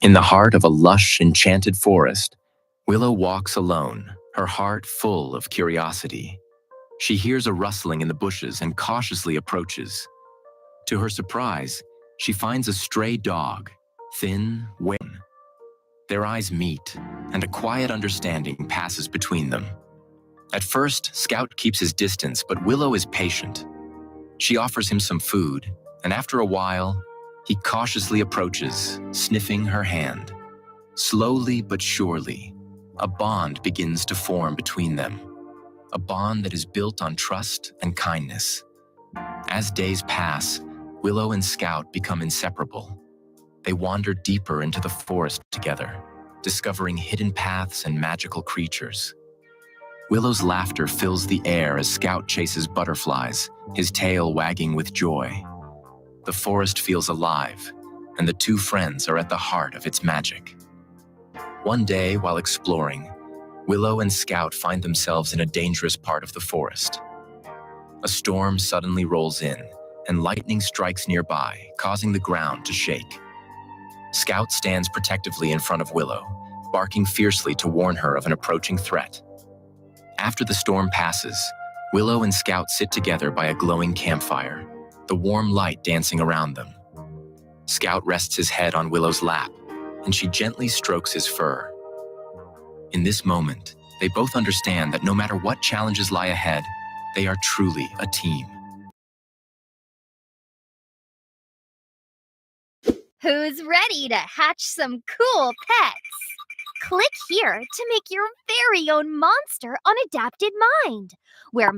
In the heart of a lush, enchanted forest, Willow walks alone, her heart full of curiosity. She hears a rustling in the bushes and cautiously approaches. To her surprise, she finds a stray dog, thin, wan. Their eyes meet, and a quiet understanding passes between them. At first, Scout keeps his distance, but Willow is patient. She offers him some food, and after a while, he cautiously approaches, sniffing her hand. Slowly but surely, a bond begins to form between them, a bond that is built on trust and kindness. As days pass, Willow and Scout become inseparable. They wander deeper into the forest together, discovering hidden paths and magical creatures. Willow's laughter fills the air as Scout chases butterflies, his tail wagging with joy. The forest feels alive, and the two friends are at the heart of its magic. One day, while exploring, Willow and Scout find themselves in a dangerous part of the forest. A storm suddenly rolls in, and lightning strikes nearby, causing the ground to shake. Scout stands protectively in front of Willow, barking fiercely to warn her of an approaching threat. After the storm passes, Willow and Scout sit together by a glowing campfire, the warm light dancing around them. Scout rests his head on Willow's lap, and she gently strokes his fur. In this moment, they both understand that no matter what challenges lie ahead, they are truly a team. Who's ready to hatch some cool pets? Click here to make your very own monster on Adapted Mind, where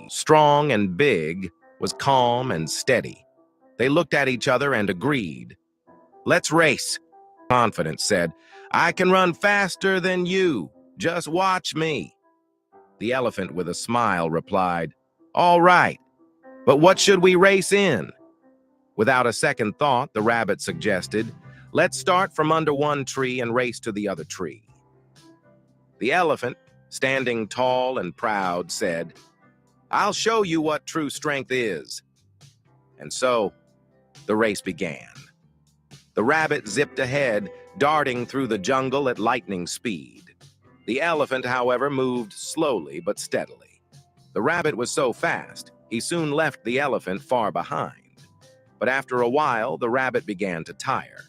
strong and big, was calm and steady. They looked at each other and agreed. "Let's race," Confidence said. "I can run faster than you. Just watch me." The elephant, with a smile, replied, "All right, but what should we race in?" Without a second thought, the rabbit suggested, "Let's start from under one tree and race to the other tree." The elephant, standing tall and proud, said, "I'll show you what true strength is." And so, the race began. The rabbit zipped ahead, darting through the jungle at lightning speed. The elephant, however, moved slowly but steadily. The rabbit was so fast, he soon left the elephant far behind. But after a while, the rabbit began to tire.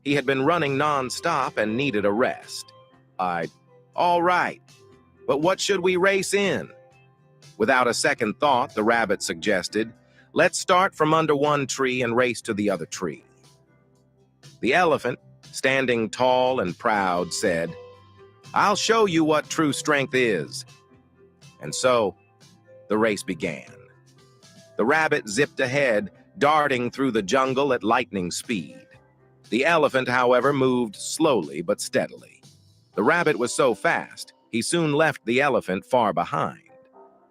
He had been running non-stop and needed a rest. "All right, but what should we race in?" Without a second thought, the rabbit suggested, "Let's start from under one tree and race to the other tree." The elephant, standing tall and proud, said, "I'll show you what true strength is." And so, the race began. The rabbit zipped ahead, darting through the jungle at lightning speed. The elephant, however, moved slowly but steadily. The rabbit was so fast, he soon left the elephant far behind.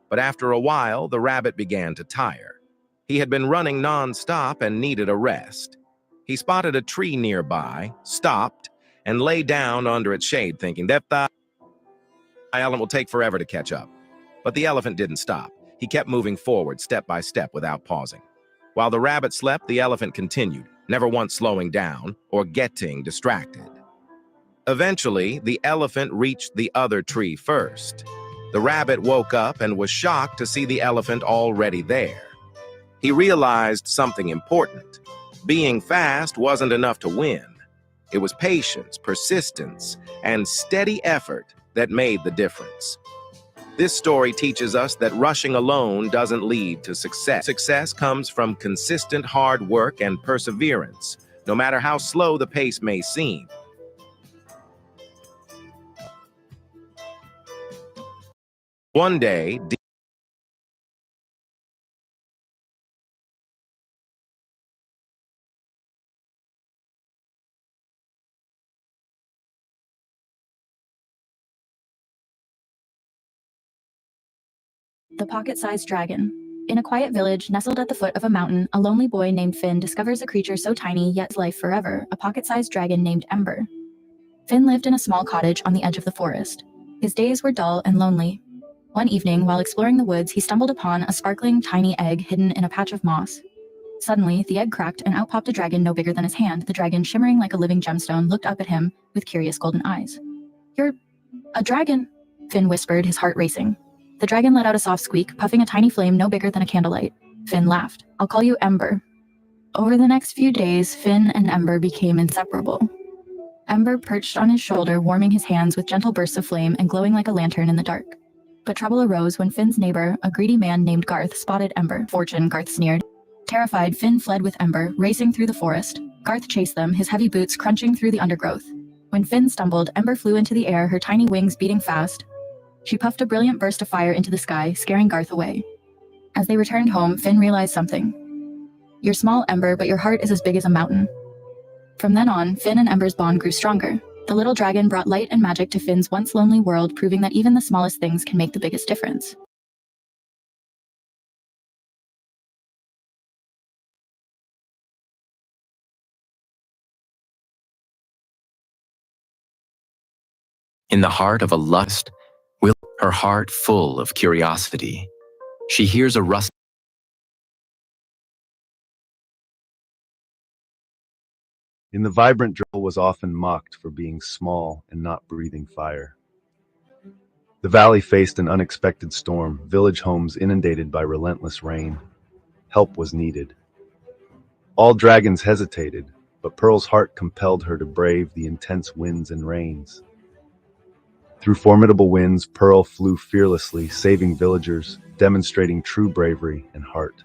But after a while, the rabbit began to tire. He had been running non-stop and needed a rest. He spotted a tree nearby, stopped, and lay down under its shade, thinking that the elephant will take forever to catch up. But the elephant didn't stop. He kept moving forward, step by step, without pausing. While the rabbit slept, the elephant continued, never once slowing down or getting distracted. Eventually, the elephant reached the other tree first. The rabbit woke up and was shocked to see the elephant already there. He realized something important. Being fast wasn't enough to win. It was patience, persistence, and steady effort that made the difference. This story teaches us that rushing alone doesn't lead to success. Success comes from consistent hard work and perseverance, no matter how slow the pace may seem. One day, The Pocket-Sized Dragon. In a quiet village nestled at the foot of a mountain, a lonely boy named Finn discovers a creature so tiny yet life forever, a pocket-sized dragon named Ember. Finn lived in a small cottage on the edge of the forest. His days were dull and lonely. One evening, while exploring the woods, he stumbled upon a sparkling tiny egg hidden in a patch of moss. Suddenly, the egg cracked and out popped a dragon no bigger than his hand. The dragon, shimmering like a living gemstone, looked up at him with curious golden eyes. "You're a dragon," Finn whispered, his heart racing. The dragon let out a soft squeak, puffing a tiny flame no bigger than a candlelight. Finn laughed. "I'll call you Ember." Over the next few days, Finn and Ember became inseparable. Ember perched on his shoulder, warming his hands with gentle bursts of flame and glowing like a lantern in the dark. But trouble arose when Finn's neighbor, a greedy man named Garth, spotted Ember. "Fortune," Garth sneered. Terrified, Finn fled with Ember, racing through the forest. Garth chased them, his heavy boots crunching through the undergrowth. When Finn stumbled, Ember flew into the air, her tiny wings beating fast. She puffed a brilliant burst of fire into the sky, scaring Garth away. As they returned home, Finn realized something. "You're small, Ember, but your heart is as big as a mountain." From then on, Finn and Ember's bond grew stronger. The little dragon brought light and magic to Finn's once lonely world, proving that even the smallest things can make the biggest difference. In the heart of a lust, her heart full of curiosity. She hears a rustling. In the vibrant drill was often mocked for being small and not breathing fire. The valley faced an unexpected storm, village homes inundated by relentless rain. Help was needed. All dragons hesitated, but Pearl's heart compelled her to brave the intense winds and rains. Through formidable winds, Pearl flew fearlessly, saving villagers, demonstrating true bravery and heart.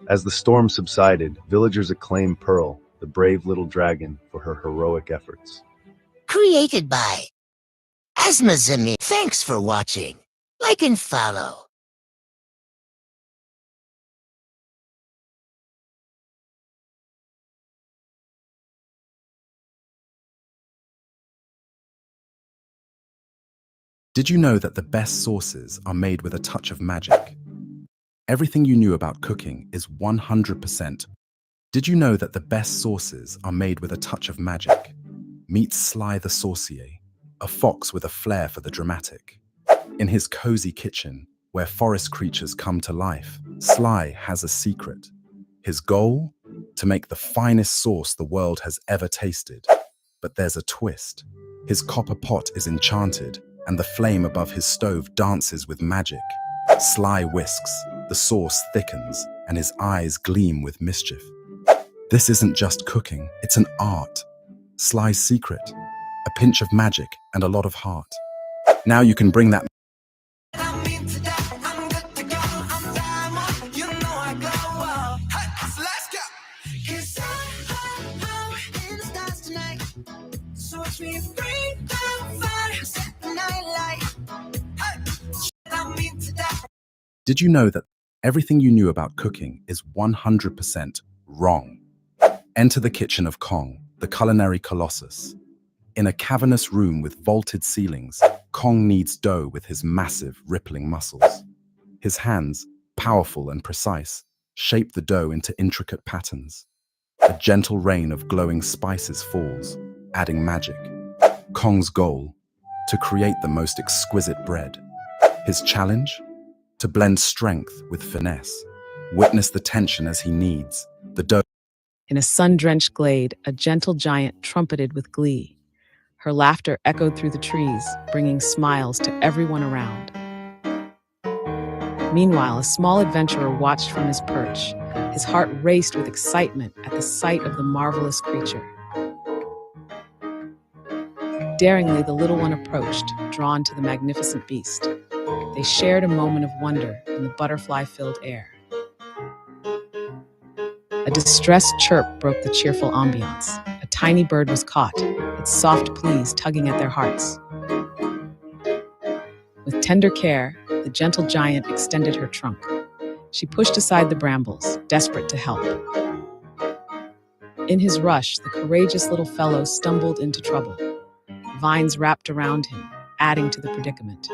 As the storm subsided, villagers acclaimed Pearl, the brave little dragon, for her heroic efforts. Created by Asmazami. Thanks for watching. Like and follow. Did you know that the best sauces are made with a touch of magic? Everything you knew about cooking is 100%. Did you know that the best sauces are made with a touch of magic? Meet Sly the Saucier, a fox with a flair for the dramatic. In his cozy kitchen, where forest creatures come to life, Sly has a secret. His goal? To make the finest sauce the world has ever tasted. But there's a twist. His copper pot is enchanted, and the flame above his stove dances with magic. Sly whisks, the sauce thickens, and his eyes gleam with mischief. This isn't just cooking, it's an art. Sly's secret, a pinch of magic and a lot of heart. Now you can bring that Did you know that Everything you knew about cooking is 100% wrong. Enter the kitchen of Kong, the culinary colossus. In a cavernous room with vaulted ceilings, Kong kneads dough with his massive, rippling muscles. His hands, powerful and precise, shape the dough into intricate patterns. A gentle rain of glowing spices falls, adding magic. Kong's goal: to create the most exquisite bread. His challenge: to blend strength with finesse. Witness the tension as he kneads. The dough. In a sun-drenched glade, a gentle giant trumpeted with glee. Her laughter echoed through the trees, bringing smiles to everyone around. Meanwhile, a small adventurer watched from his perch. His heart raced with excitement at the sight of the marvelous creature. Daringly, the little one approached, drawn to the magnificent beast. They shared a moment of wonder in the butterfly-filled air. A distressed chirp broke the cheerful ambiance. A tiny bird was caught, its soft pleas tugging at their hearts. With tender care, the gentle giant extended her trunk. She pushed aside the brambles, desperate to help. In his rush, the courageous little fellow stumbled into trouble. Vines wrapped around him, adding to the predicament.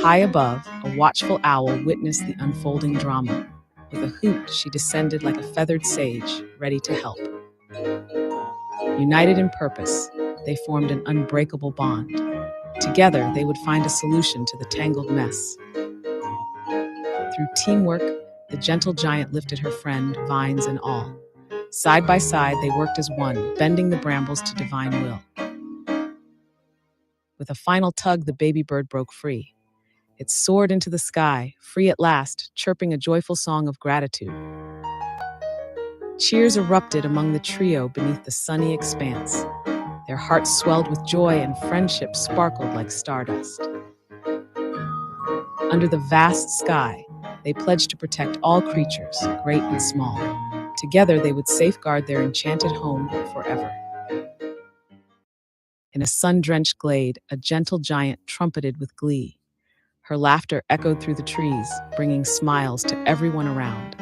High above, a watchful owl witnessed the unfolding drama. With a hoot, she descended like a feathered sage, ready to help. United in purpose, they formed an unbreakable bond. Together, they would find a solution to the tangled mess. Through teamwork, the gentle giant lifted her friend, vines and all. Side by side, they worked as one, bending the brambles to divine will. With a final tug, the baby bird broke free. It soared into the sky, free at last, chirping a joyful song of gratitude. Cheers erupted among the trio beneath the sunny expanse. Their hearts swelled with joy and friendship sparkled like stardust. Under the vast sky, they pledged to protect all creatures, great and small. Together, they would safeguard their enchanted home forever. In a sun-drenched glade, a gentle giant trumpeted with glee. Her laughter echoed through the trees, bringing smiles to everyone around.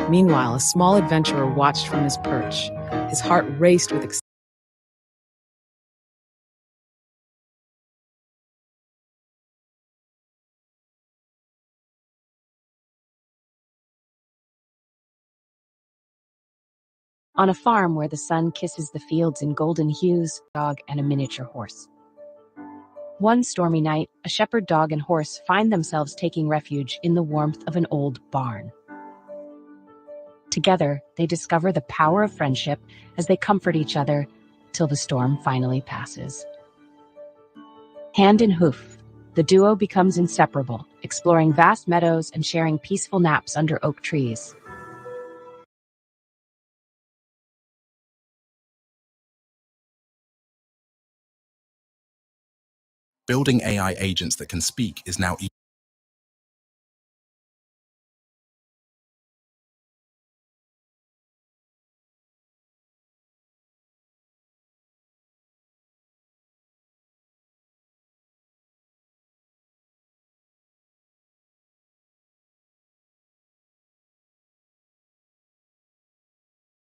Meanwhile, a small adventurer watched from his perch. His heart raced with excitement. On a farm where the sun kisses the fields in golden hues, a dog and a miniature horse. One stormy night, a shepherd dog and horse find themselves taking refuge in the warmth of an old barn. Together, they discover the power of friendship as they comfort each other till the storm finally passes. Hand in hoof, the duo becomes inseparable, exploring vast meadows and sharing peaceful naps under oak trees. Building AI agents that can speak is now easy.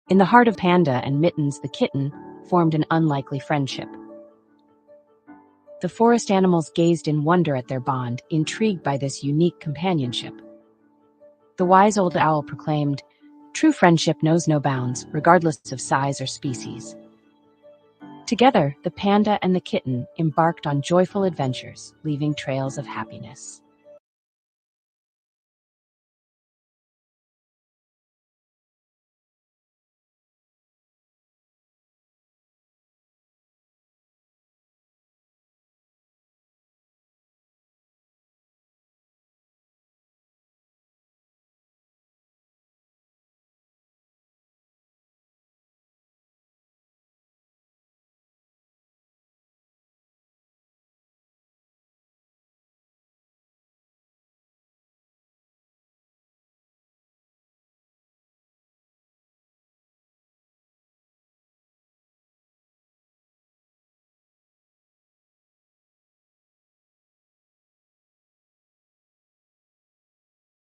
In the heart of Panda and Mittens the kitten formed an unlikely friendship. The forest animals gazed in wonder at their bond, intrigued by this unique companionship. The wise old owl proclaimed, "True friendship knows no bounds, regardless of size or species." Together, the panda and the kitten embarked on joyful adventures, leaving trails of happiness.